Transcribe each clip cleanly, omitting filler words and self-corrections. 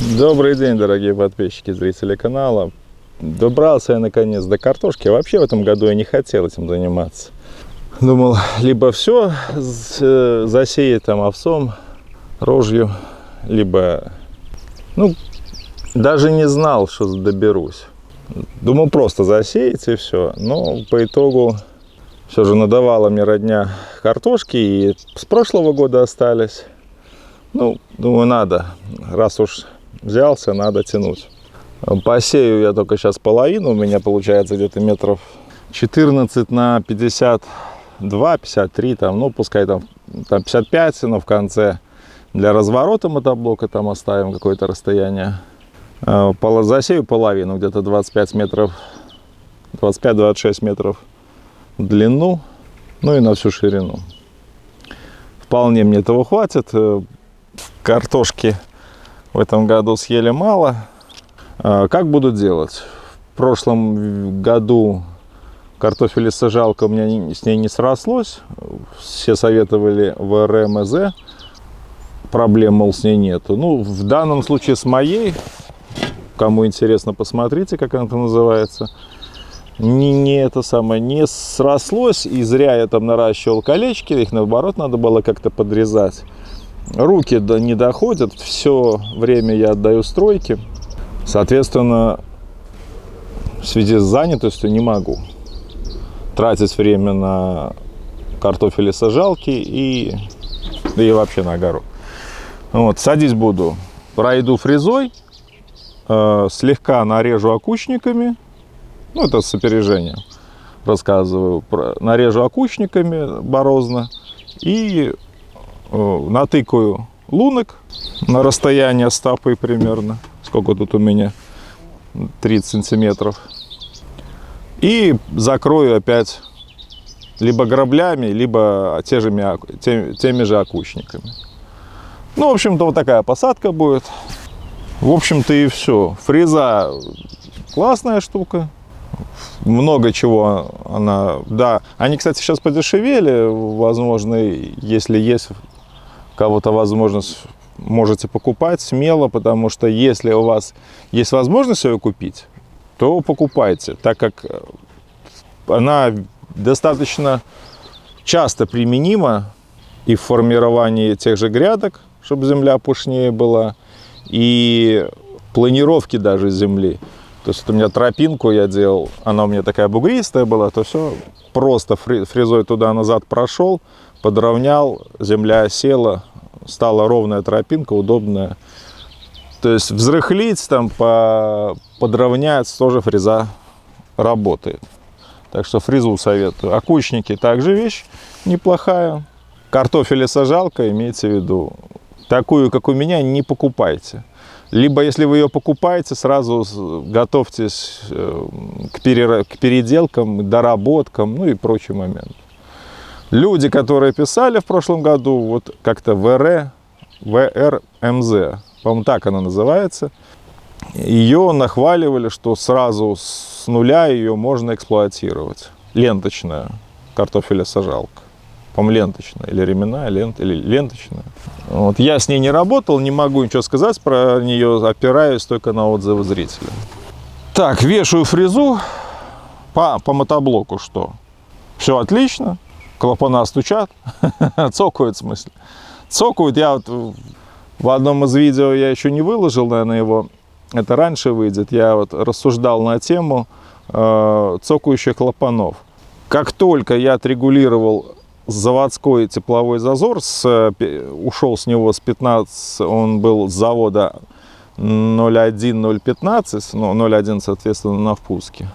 Добрый день, дорогие подписчики, зрители канала. Добрался я наконец до картошки. Вообще в этом году я не хотел этим заниматься. Думал, либо все засеять там овсом, рожью, либо, даже не знал, что доберусь. Думал просто засеять и все. Но по итогу все же надавала мне родня картошки, и с прошлого года остались. Думаю, надо, раз уж взялся, надо тянуть. Посею я только сейчас половину, у меня получается где-то метров 14 на 52-53, пускай там 55, но в конце для разворота мотоблока там оставим какое-то расстояние. Засею половину, где-то 25 метров, 25-26 метров в длину, и на всю ширину. Вполне мне этого хватит. Картошки в этом году съели мало. Как буду делать? В прошлом году картофелесажалка у меня с ней не срослось. Все советовали ВР-МЗ. Проблем, мол, с ней нету. В данном случае с моей, кому интересно, посмотрите, как она называется. Не срослось, и зря я там наращивал колечки, их наоборот надо было как-то подрезать. Руки не доходят, все время я отдаю стройке. Соответственно, в связи с занятостью не могу тратить время на картофелесажалки и вообще на огород. Садить буду, пройду фрезой, слегка нарежу окучниками, это с опережением рассказываю, нарежу окучниками борозно и натыкаю лунок на расстояние стопы примерно, сколько тут у меня, 30 сантиметров, и закрою опять либо граблями, либо теми же окучниками. В общем-то, вот такая посадка будет. В общем-то и все. Фреза классная штука. Много чего она... Да, они, кстати, сейчас подешевели. Возможно, если есть у кого-то возможность, можете покупать смело, потому что если у вас есть возможность ее купить, то покупайте, так как она достаточно часто применима и в формировании тех же грядок, чтобы земля пушнее была, и планировки даже земли. То есть у меня тропинку я делал, она у меня такая бугристая была, то все просто фрезой туда-назад прошел, подровнял, земля села, стала ровная тропинка, удобная. То есть взрыхлить, подровнять, тоже фреза работает. Так что фрезу советую. Окучники также вещь неплохая. Картофелесажалка, имейте в виду, такую, как у меня, не покупайте. Либо, если вы ее покупаете, сразу готовьтесь к переделкам, доработкам, и прочие моменты. Люди, которые писали в прошлом году, как-то ВР-МЗ, по-моему, так она называется, ее нахваливали, что сразу с нуля ее можно эксплуатировать. Ленточная картофелесажалка. По-моему, ленточная, или ременная, или ленточная. Я с ней не работал, не могу ничего сказать про нее, опираюсь только на отзывы зрителей. Так, вешаю фрезу по мотоблоку, что? Все отлично, клапана стучат, цокают в смысле. Цокают, я в одном из видео, я еще не выложил, наверное, его, это раньше выйдет, я рассуждал на тему цокающих клапанов. Как только я отрегулировал заводской тепловой зазор, ушел с него с 15, он был с завода 0,1-0,15, 0,1, соответственно, на впуске.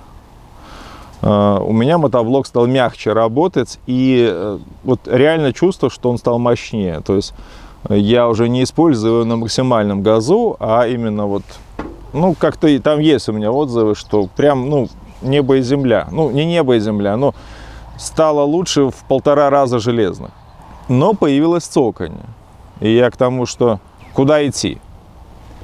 У меня мотоблок стал мягче работать, и реально чувство, что он стал мощнее. То есть я уже не использую его на максимальном газу, а именно как-то там есть у меня отзывы, что прям, небо и земля. Не небо и земля, но стало лучше в 1,5 раза железно. Но появилось цоканье. И я к тому, что куда идти?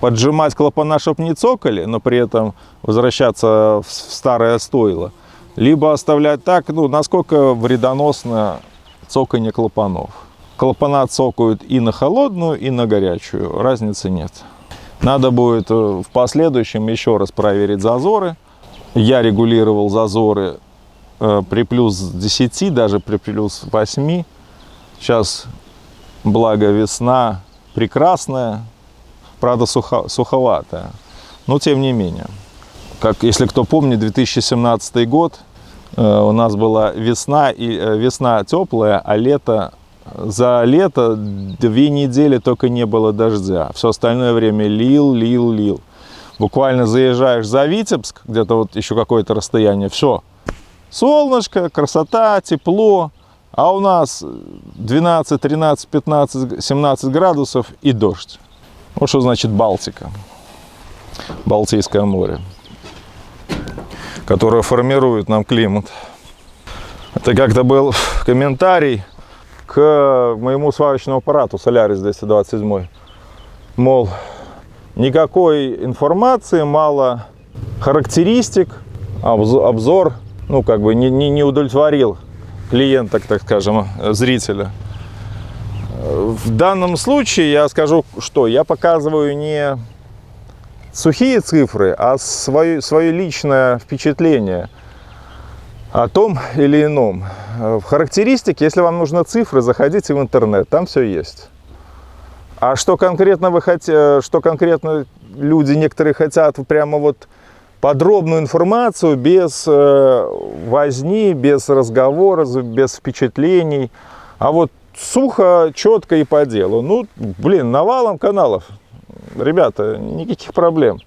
Поджимать клапана, чтобы не цокали, но при этом возвращаться в старое стойло. Либо оставлять так, насколько вредоносно цоканье клапанов. Клапана цокают и на холодную, и на горячую. Разницы нет. Надо будет в последующем еще раз проверить зазоры. Я регулировал зазоры при плюс 10, даже при плюс 8. Сейчас, благо, весна прекрасная, правда суховатая, но тем не менее. Как, если кто помнит, 2017 год, у нас была весна, и весна теплая, а за лето 2 недели только не было дождя. Все остальное время лил. Буквально заезжаешь за Витебск, где-то вот еще какое-то расстояние, все. Солнышко, красота, тепло. А у нас 12, 13, 15, 17 градусов и дождь. Вот что значит Балтика. Балтийское море, которое формирует нам климат. Это как-то был комментарий к моему сварочному аппарату Solaris 227. Мол, никакой информации, мало характеристик, обзор, ну, как бы не удовлетворил клиента, так скажем, зрителя. В данном случае я скажу, что я показываю не сухие цифры, а свое личное впечатление о том или ином. В характеристике, если вам нужны цифры, заходите в интернет, там все есть. А что конкретно что конкретно люди некоторые хотят, прямо вот подробную информацию, без возни, без разговора, без впечатлений, а вот сухо, четко и по делу. Ну, блин, навалом каналов. Ребята, никаких проблем.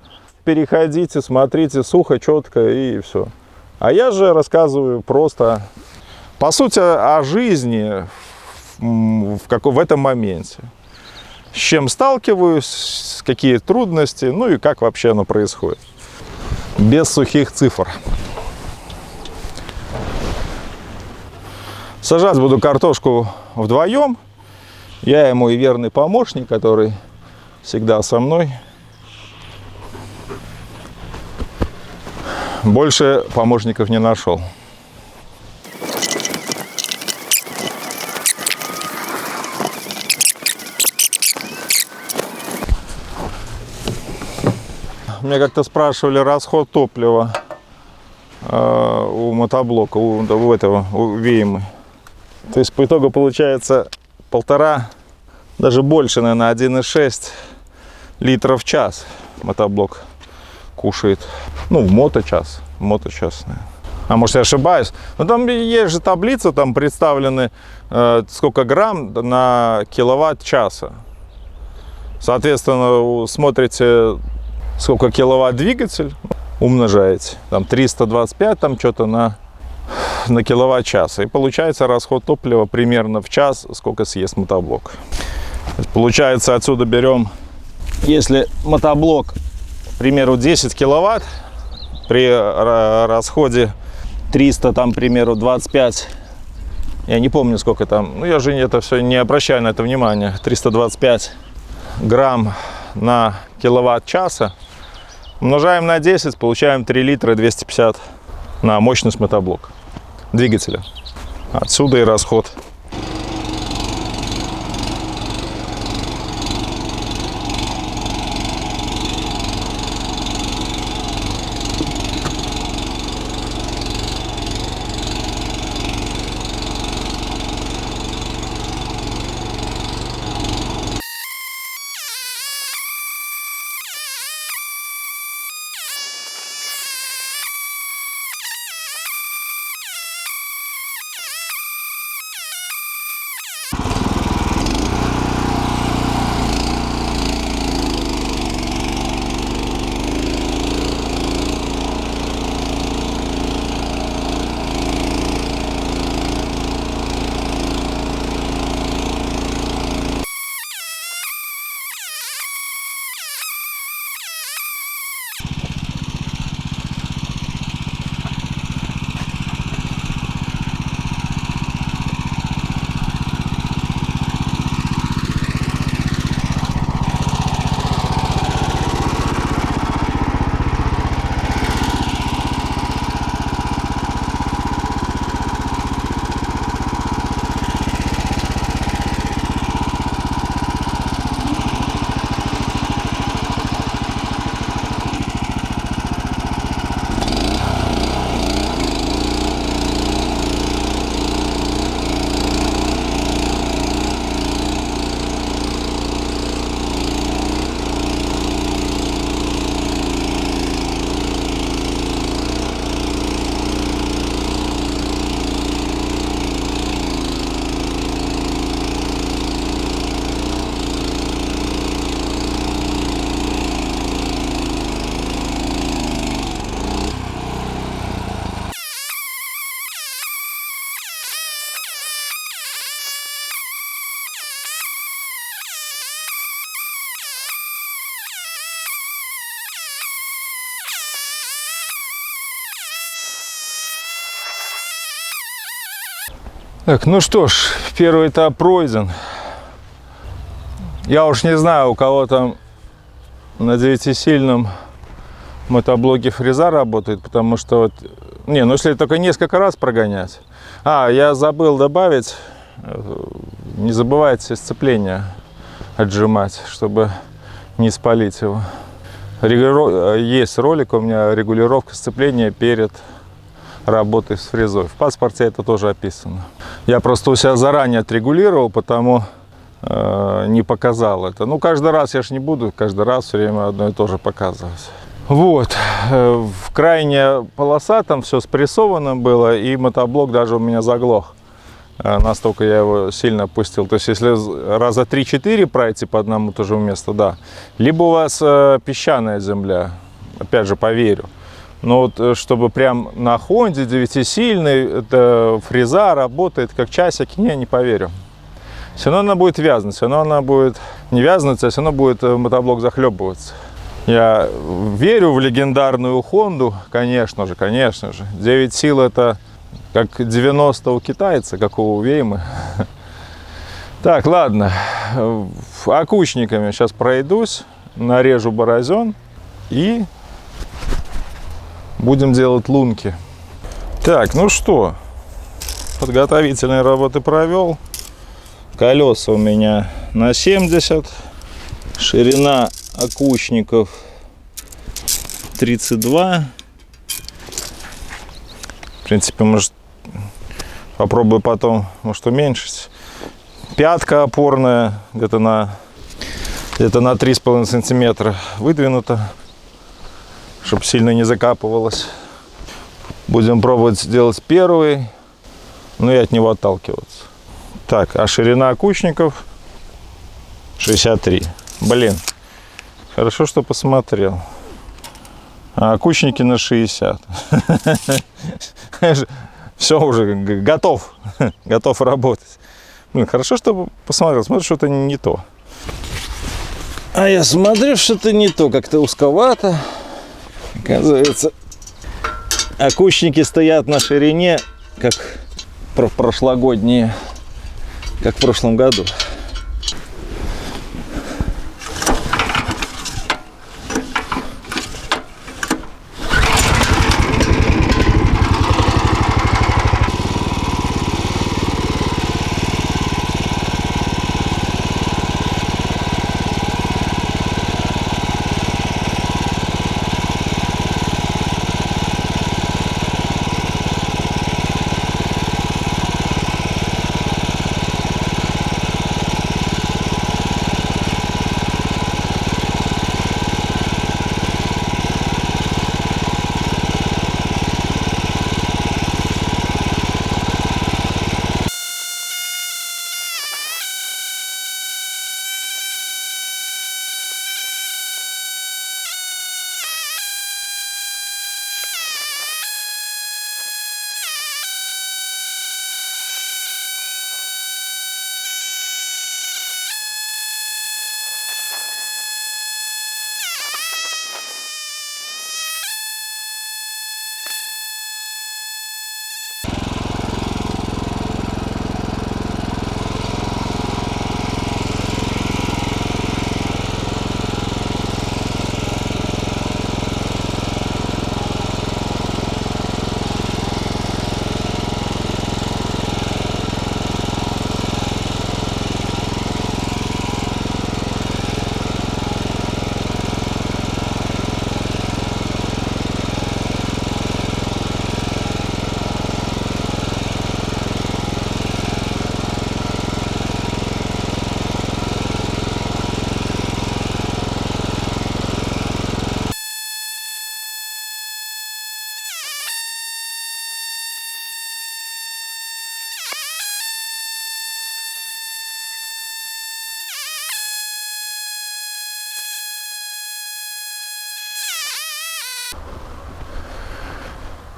Переходите, смотрите сухо, четко и все. А я же рассказываю просто, по сути, о жизни в этом моменте. С чем сталкиваюсь, какие трудности, ну и как вообще оно происходит. Без сухих цифр. Сажать буду картошку вдвоем. Я ему и верный помощник, который всегда со мной. Больше помощников не нашел. Меня как-то спрашивали расход топлива у мотоблока, у Веймы. То есть по итогу получается 1,5, даже больше, наверное, 1,6 литров в час мотоблок кушает. Ну, в моточас, наверное. А может, я ошибаюсь? Но там есть же таблица, там представлены сколько грамм на киловатт-часа. Соответственно, смотрите, сколько киловатт двигатель, умножаете. Там 325, там что-то на киловатт-час. И получается расход топлива примерно в час, сколько съест мотоблок. Получается, отсюда берем, если мотоблок, к примеру, 10 киловатт, при расходе 300, там, к примеру, 25, я не помню, сколько там, ну, я же это все не обращаю на это внимание, 325 грамм на киловатт-часа, умножаем на 10, получаем 3 литра 250 на мощность мотоблока, двигателя. Отсюда и расход. Так, ну что ж, первый этап пройден. Я уж не знаю, у кого там на 9-сильном мотоблоке фреза работает, потому что вот... Не, ну если только несколько раз прогонять. Я забыл добавить, не забывайте сцепление отжимать, чтобы не спалить его. Есть ролик у меня, регулировка сцепления перед работой с фрезой. В паспорте это тоже описано. Я просто у себя заранее отрегулировал, потому не показал это. Ну, каждый раз я ж не буду, каждый раз все время одно и то же показывать. Вот, крайняя полоса, там все спрессовано было, и мотоблок даже у меня заглох. Настолько я его сильно опустил. То есть, если раза 3-4 пройти по одному и тому же месту, да. Либо у вас песчаная земля, опять же, поверю. Но вот, чтобы прям на Хонде 9-сильный, это фреза работает как часики, не поверю. Все равно она будет вязнуть, все равно она будет не вязнуть, а все равно будет мотоблок захлебываться. Я верю в легендарную Хонду, конечно же. 9 сил это как 90 у китайца, как у Веймы. Так, ладно. Окучниками сейчас пройдусь, нарежу борозен и будем делать лунки. Так, ну что, подготовительные работы провел. Колеса у меня на 70, ширина окучников 32. В принципе, может, попробую потом, может, уменьшить. Пятка опорная где-то на 3,5 сантиметра выдвинута, чтобы сильно не закапывалось. Будем пробовать сделать первый, но и от него отталкиваться. Так, а ширина окучников 63. Блин. Хорошо, что посмотрел. А окучники на 60. Все уже, готов. Готов работать. Блин, хорошо, что посмотрел. Смотрю, что-то не то. А я смотрю, что-то не то. Как-то узковато. Оказывается, окучники стоят на ширине, как прошлогодние, как в прошлом году.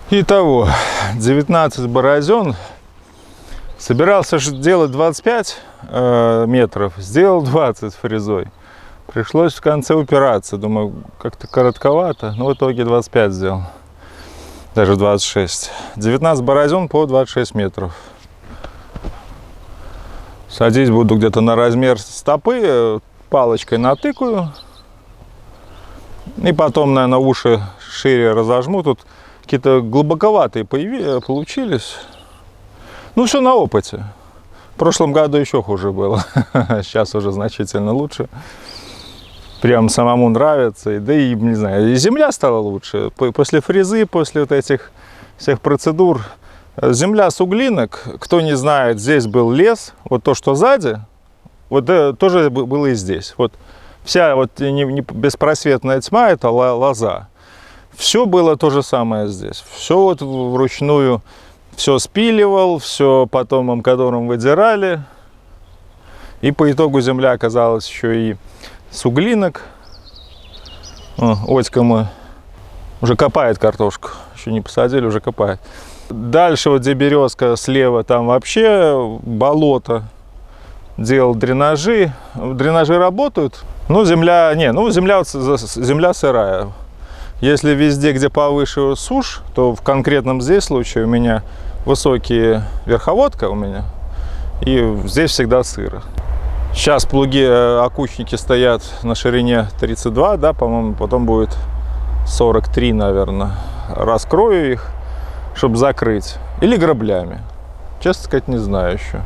Итого, 19 борозен. Собирался делать 25 метров, сделал 20 фрезой. Пришлось в конце упираться. Думаю, как-то коротковато, но в итоге 25 сделал. Даже 26. 19 борозен по 26 метров. Садить буду где-то на размер стопы, палочкой натыкаю. И потом, наверное, уши шире разожму. Тут какие-то глубоковатые получились. Ну, все на опыте. В прошлом году еще хуже было. Сейчас уже значительно лучше. Прям самому нравится. Да и, не знаю, и земля стала лучше. После фрезы, после вот этих всех процедур. Земля с углинок. Кто не знает, здесь был лес. Вот то, что сзади, вот тоже было и здесь. Вот вся вот беспросветная тьма – это лоза. Все было то же самое здесь. Все вот вручную, все спиливал, все потом амкадором выдирали. И по итогу земля оказалась еще и с углинок. Оська мы уже копает картошку. Еще не посадили, уже копает. Дальше вот где березка слева, там вообще болото. Делал дренажи. Дренажи работают. Ну, земля, земля сырая. Если везде, где повыше сушь, то в конкретном здесь случае у меня высокие верховодка у меня. И здесь всегда сыро. Сейчас плуги, окучники стоят на ширине 32, да, по-моему, потом будет 43, наверное. Раскрою их, чтобы закрыть. Или граблями. Честно сказать, не знаю еще.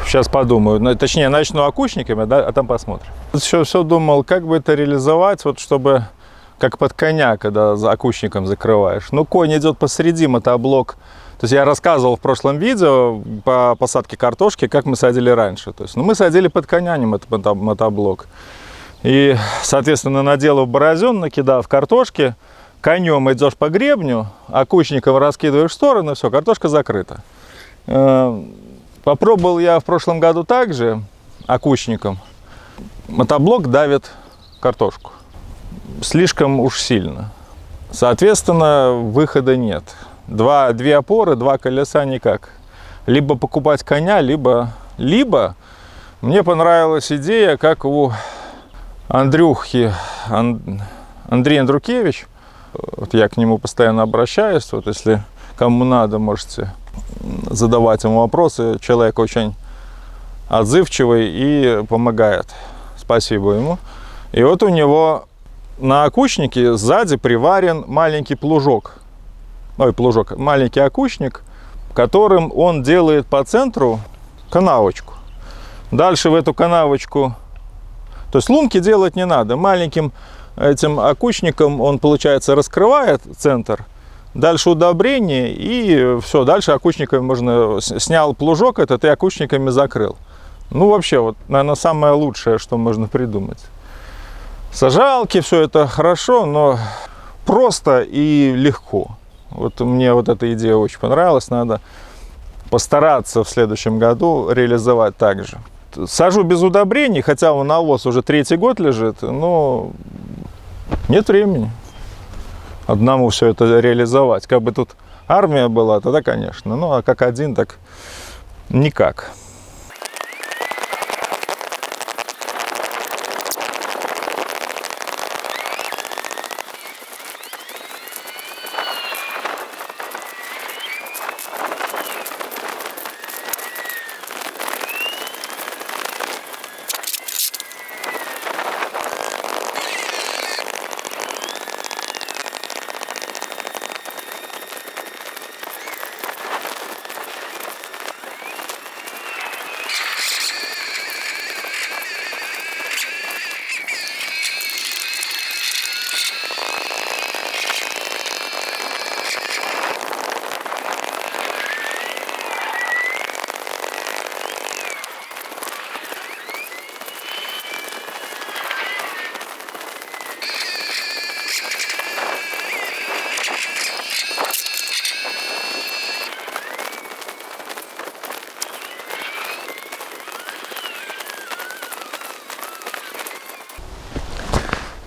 Сейчас подумаю. Точнее, начну окучниками, да, а там посмотрим. Все думал, как бы это реализовать, вот чтобы как под коня, когда за окучником закрываешь. Ну, конь идет посреди, мотоблок. То есть я рассказывал в прошлом видео по посадке картошки, как мы садили раньше. То есть, ну, мы садили под коня, а не мотоблок. И, соответственно, наделав борозен, накидав картошки, конем идешь по гребню, окучником раскидываешь в сторону, все, картошка закрыта. Попробовал я в прошлом году также окучником. Мотоблок давит картошку. Слишком уж сильно. Соответственно, выхода нет. Две опоры, два колеса никак. Либо покупать коня, либо мне понравилась идея, как у Андрюхи, Андрей Андрукевич. Вот я к нему постоянно обращаюсь. Вот если кому надо, можете задавать ему вопросы. Человек очень отзывчивый и помогает. Спасибо ему. И вот у него на окучнике сзади приварен маленький плужок. Маленький окучник, которым он делает по центру канавочку. Дальше в эту канавочку, то есть лунки делать не надо. Маленьким этим окучником он, получается, раскрывает центр. Дальше удобрение и все. Дальше окучниками можно... Снял плужок этот и окучниками закрыл. Ну, вообще, вот, наверное, самое лучшее, что можно придумать. Сажалки, все это хорошо, но просто и легко. Вот мне вот эта идея очень понравилась. Надо постараться в следующем году реализовать так же. Сажу без удобрений, хотя он навоз уже 3-й год лежит, но нет времени одному все это реализовать. Как бы тут армия была, тогда, конечно. Ну, а как один, так никак.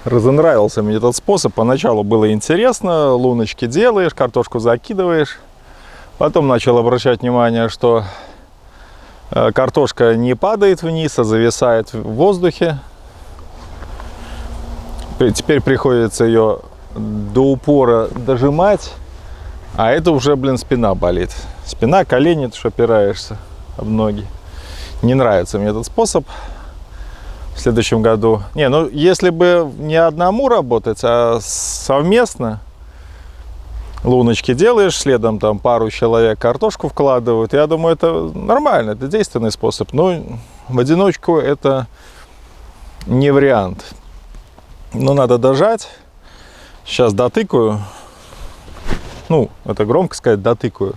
Разонравился мне этот способ. Поначалу было интересно, луночки делаешь, картошку закидываешь. Потом начал обращать внимание, что картошка не падает вниз, а зависает в воздухе. Теперь приходится ее до упора дожимать, а это уже, блин, спина болит. Спина, колени, ты ж опираешься об ноги. Не нравится мне этот способ. В следующем году. Не, ну если бы не одному работать, а совместно луночки делаешь, следом там пару человек картошку вкладывают, я думаю, это нормально, это действенный способ. Но в одиночку это не вариант. Но надо дожать. Сейчас дотыкаю. Ну, это громко сказать, дотыкаю.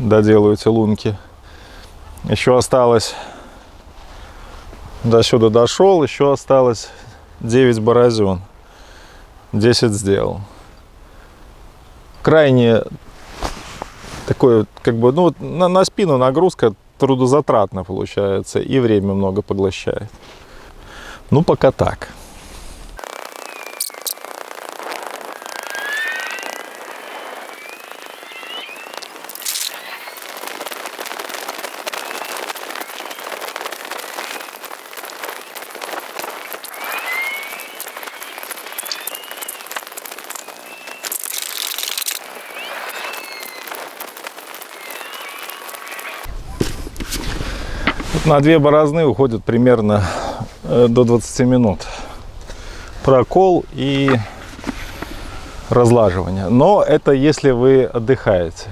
Доделаю эти лунки. Еще осталось... До сюда дошел, еще осталось 9 борозен. 10 сделал. Крайне такое, как бы, ну, на спину нагрузка трудозатратно получается и время много поглощает. Ну, пока так. На 2 борозны уходит примерно до 20 минут. Прокол и разлаживание. Но это если вы отдыхаете.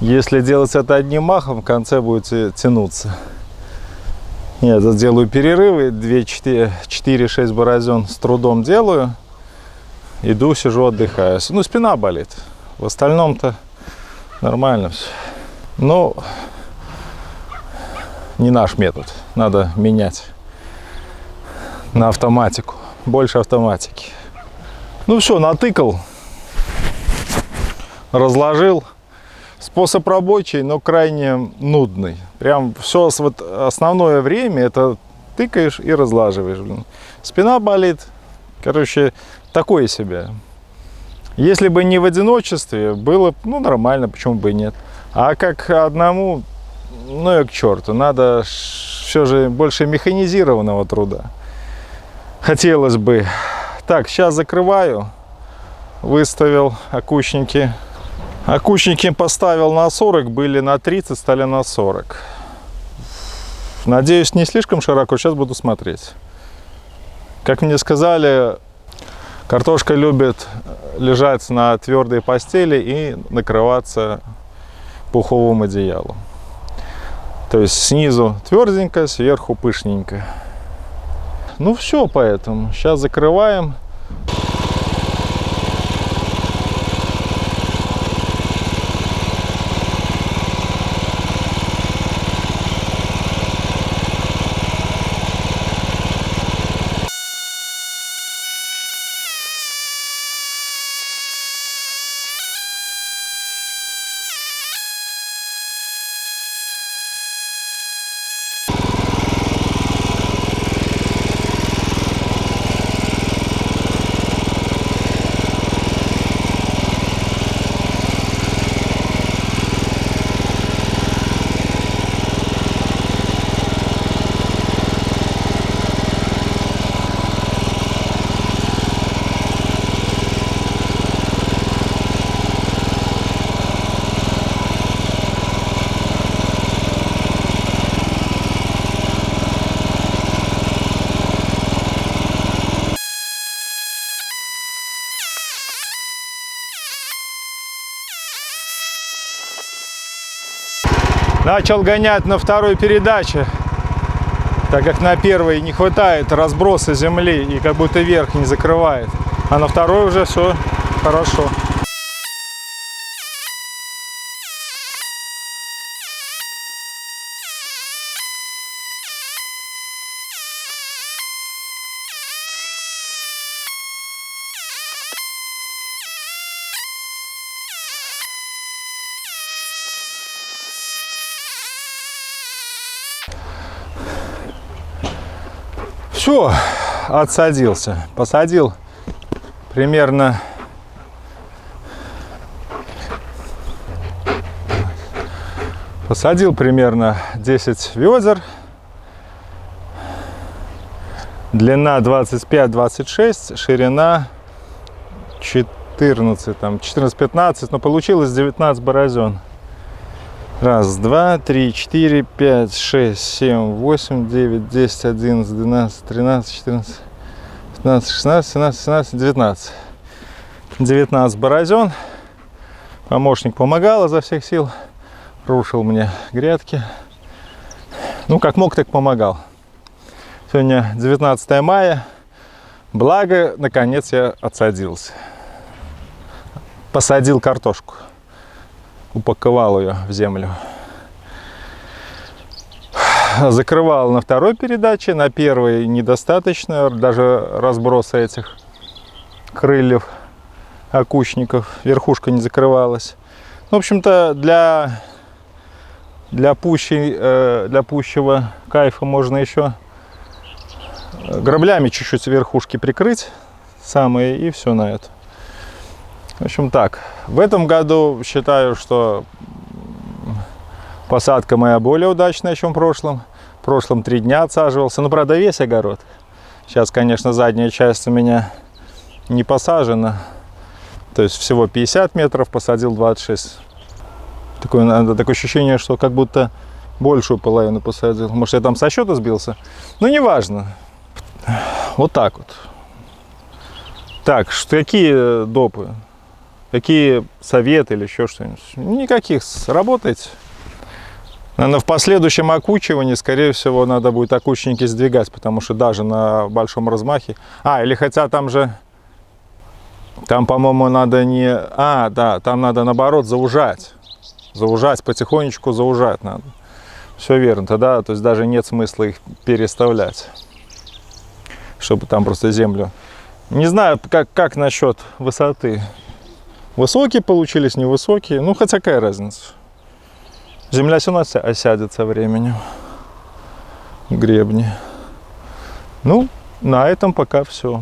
Если делать это одним махом, в конце будете тянуться. Я делаю перерывы, 4-6 борозен с трудом делаю. Иду, сижу, отдыхаю. Ну, спина болит. В остальном-то нормально все. Но не наш метод. Надо менять на автоматику. Больше автоматики. Ну все, натыкал. Разложил. Способ рабочий, но крайне нудный. Прям все вот основное время это тыкаешь и разлаживаешь. Блин. Спина болит. Короче, такое себе. Если бы не в одиночестве, было ну, нормально, почему бы и нет. А как одному, ну и к черту. Надо все же больше механизированного труда. Хотелось бы. Так, сейчас закрываю. Выставил окучники. Окучники поставил на 40, были на 30, стали на 40. Надеюсь, не слишком широко, сейчас буду смотреть. Как мне сказали, картошка любит лежать на твердой постели и накрываться пуховым одеялом. То есть снизу тверденько, сверху пышненько. Ну все, поэтому сейчас закрываем. Начал гонять на второй передаче, так как на первой не хватает разброса земли и как будто верх не закрывает. А на второй уже все хорошо. Все, отсадился. Посадил примерно Посадил примерно 10 ведер. Длина 25-26, ширина 14, там 14-15, но получилось 19 борозен. Раз, два, три, четыре, пять, шесть, семь, восемь, девять, 10, 11, 12, 13, 14, 15, 16, 17, 17, 19. 19 борозен. Помощник помогал изо всех сил. Рушил мне грядки. Ну, как мог, так помогал. Сегодня 19 мая. Благо, наконец я отсадился. Посадил картошку. Упаковал ее в землю. Закрывал на второй передаче. На первой недостаточно. Даже разброса этих крыльев окучников. Верхушка не закрывалась. В общем-то, для пущего кайфа можно еще граблями чуть-чуть верхушки прикрыть самые, и все на это. В общем так, в этом году считаю, что посадка моя более удачная, чем в прошлом. В прошлом 3 дня отсаживался, но правда весь огород. Сейчас, конечно, задняя часть у меня не посажена, то есть всего 50 метров, посадил 26. Такое ощущение, что как будто большую половину посадил. Может, я там со счета сбился? Ну, неважно. Вот так вот. Так, какие допы? Какие советы или еще что-нибудь? Никаких. Работайте. Наверное, в последующем окучивании, скорее всего, надо будет окучники сдвигать, потому что даже на большом размахе... или хотя там же... Там, по-моему, надо не... да, там надо, наоборот, заужать. Заужать, потихонечку заужать надо. Все верно. Тогда, то есть, даже нет смысла их переставлять. Чтобы там просто землю... Не знаю, как насчет высоты. Высокие получились, невысокие. Ну, хотя какая разница. Земля все равно осядет со временем. Гребни. Ну, на этом пока все.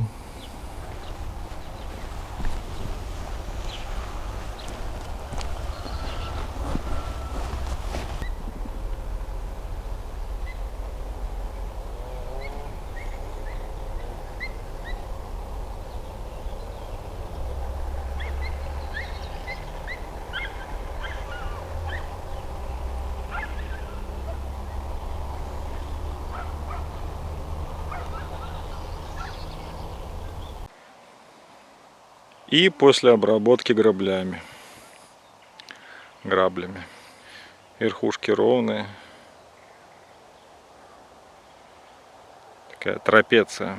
И после обработки граблями. Верхушки ровные. Такая трапеция.